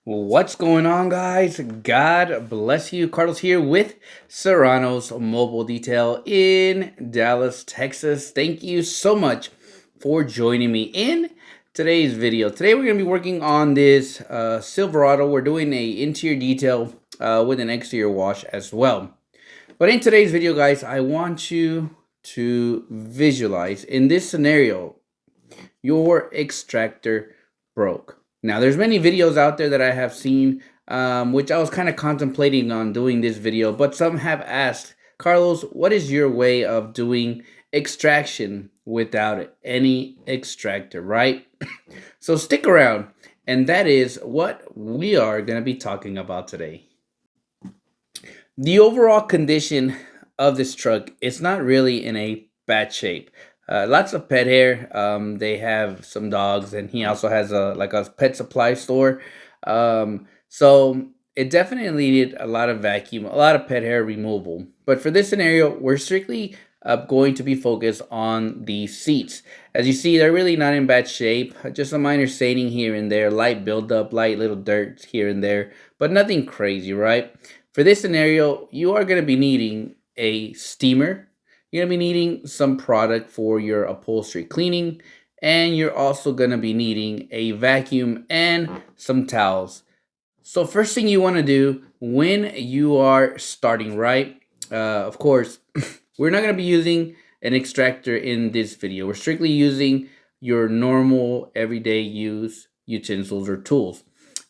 What's going on, guys? God bless you. Carlos here with Serrano's Mobile Detail in Dallas, Texas. Thank you so much for joining me in today's video. Today we're going to be working on this Silverado. We're doing a interior detail with an exterior wash as well. But in today's video, guys, I want you to visualize in this scenario, your extractor broke. Now, there's many videos out there that I have seen, which I was kind of contemplating on doing this video, but some have asked, Carlos, what is your way of doing extraction without any extractor, right? So stick around, and that is what we are going to be talking about today. The overall condition of this truck, it's not really in a bad shape. Lots of pet hair. They have some dogs, and he also has a pet supply store. So it definitely needed a lot of vacuum, a lot of pet hair removal. But for this scenario, we're strictly going to be focused on the seats. As you see, they're really not in bad shape. Just a minor staining here and there, light buildup, light little dirt here and there, but nothing crazy, right? For this scenario, you are going to be needing a steamer. You're going to be needing some product for your upholstery cleaning, and you're also going to be needing a vacuum and some towels. So first thing you want to do when you are starting, right? Of course, we're not going to be using an extractor in this video. We're strictly using your normal everyday use utensils or tools.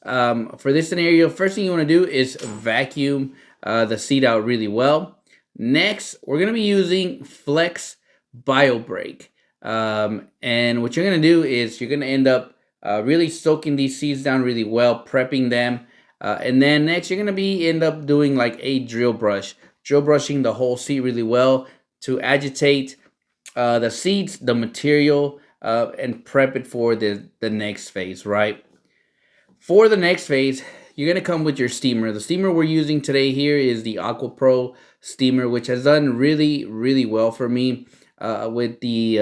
For this scenario, first thing you want to do is vacuum the seat out really well. Next, we're going to be using Flex BioBreak. And what you're going to do is you're going to end up really soaking these seeds down really well, prepping them. And then next, you're going to end up doing like a drill brushing the whole seat really well to agitate the seeds, the material, and prep it for the next phase, right? For the next phase, you're going to come with your steamer. The steamer we're using today here is the Aqua Pro steamer, which has done really, really well for me with the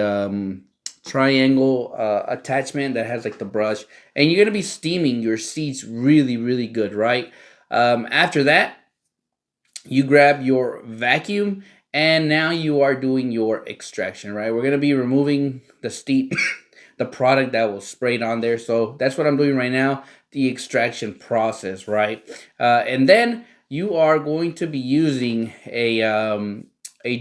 triangle attachment that has like the brush. And you're going to be steaming your seats really, really good, right? After that, you grab your vacuum, and now you are doing your extraction, right? We're going to be removing the steam, the product that was sprayed on there. So that's what I'm doing right now, the extraction process, right? And then you are going to be using a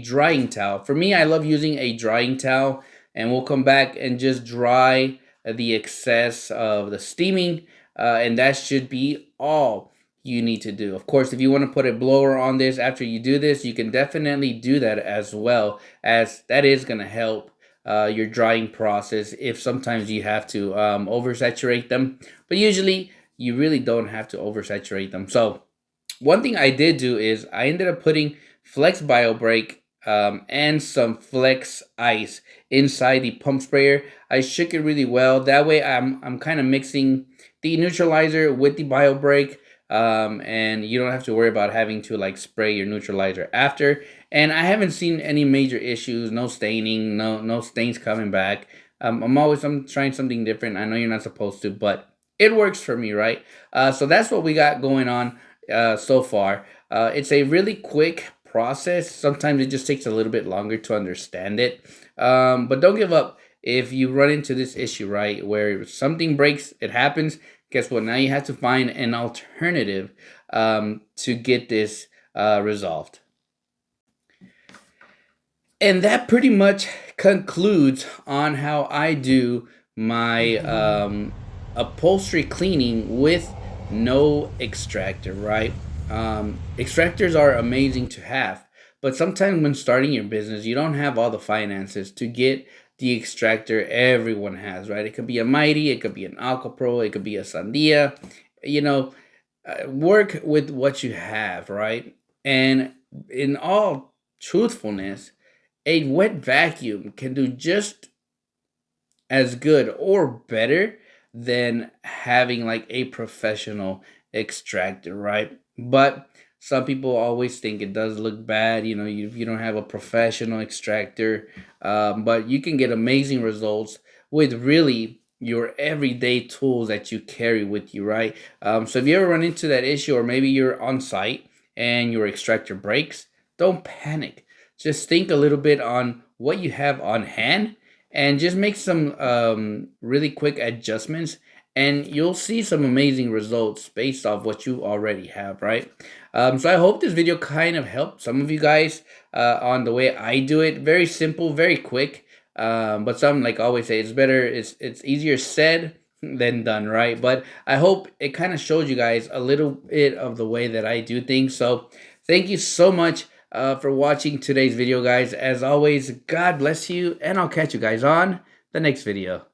drying towel. For me, I love using a drying towel, and we'll come back and just dry the excess of the steaming, and that should be all you need to do. Of course, if you want to put a blower on this after you do this, you can definitely do that as well, as that is going to help your drying process if sometimes you have to oversaturate them. But usually you really don't have to oversaturate them. So one thing I did do is I ended up putting Flex BioBreak and some Flex Ice inside the pump sprayer. I shook it really well. That way I'm kind of mixing the neutralizer with the BioBreak. And you don't have to worry about having to like spray your neutralizer after. And I haven't seen any major issues, no staining, no stains coming back. I'm trying something different. I know you're not supposed to, but it works for me, right? So that's what we got going on so far. It's a really quick process. Sometimes it just takes a little bit longer to understand it. But don't give up if you run into this issue, right? Where something breaks, it happens. Guess what? Now you have to find an alternative to get this resolved. And that pretty much concludes on how I do my upholstery cleaning with no extractor, right? Extractors are amazing to have, but sometimes when starting your business, you don't have all the finances to get the extractor everyone has, right? It could be a Mighty, it could be an Aqua Pro, it could be a Sandia. Work with what you have, right? And in all truthfulness, a wet vacuum can do just as good or better than having like a professional extractor, right? But some people always think it does look bad, if you don't have a professional extractor. But you can get amazing results with really your everyday tools that you carry with you, right? So if you ever run into that issue, or maybe you're on site and your extractor breaks, don't panic. Just think a little bit on what you have on hand and just make some really quick adjustments, and you'll see some amazing results based off what you already have, right? So I hope this video kind of helped some of you guys on the way I do it. Very simple, very quick. But some, like I always say, it's better, it's easier said than done, right? But I hope it kind of showed you guys a little bit of the way that I do things. So thank you so much for watching today's video, guys. As always, God bless you, and I'll catch you guys on the next video.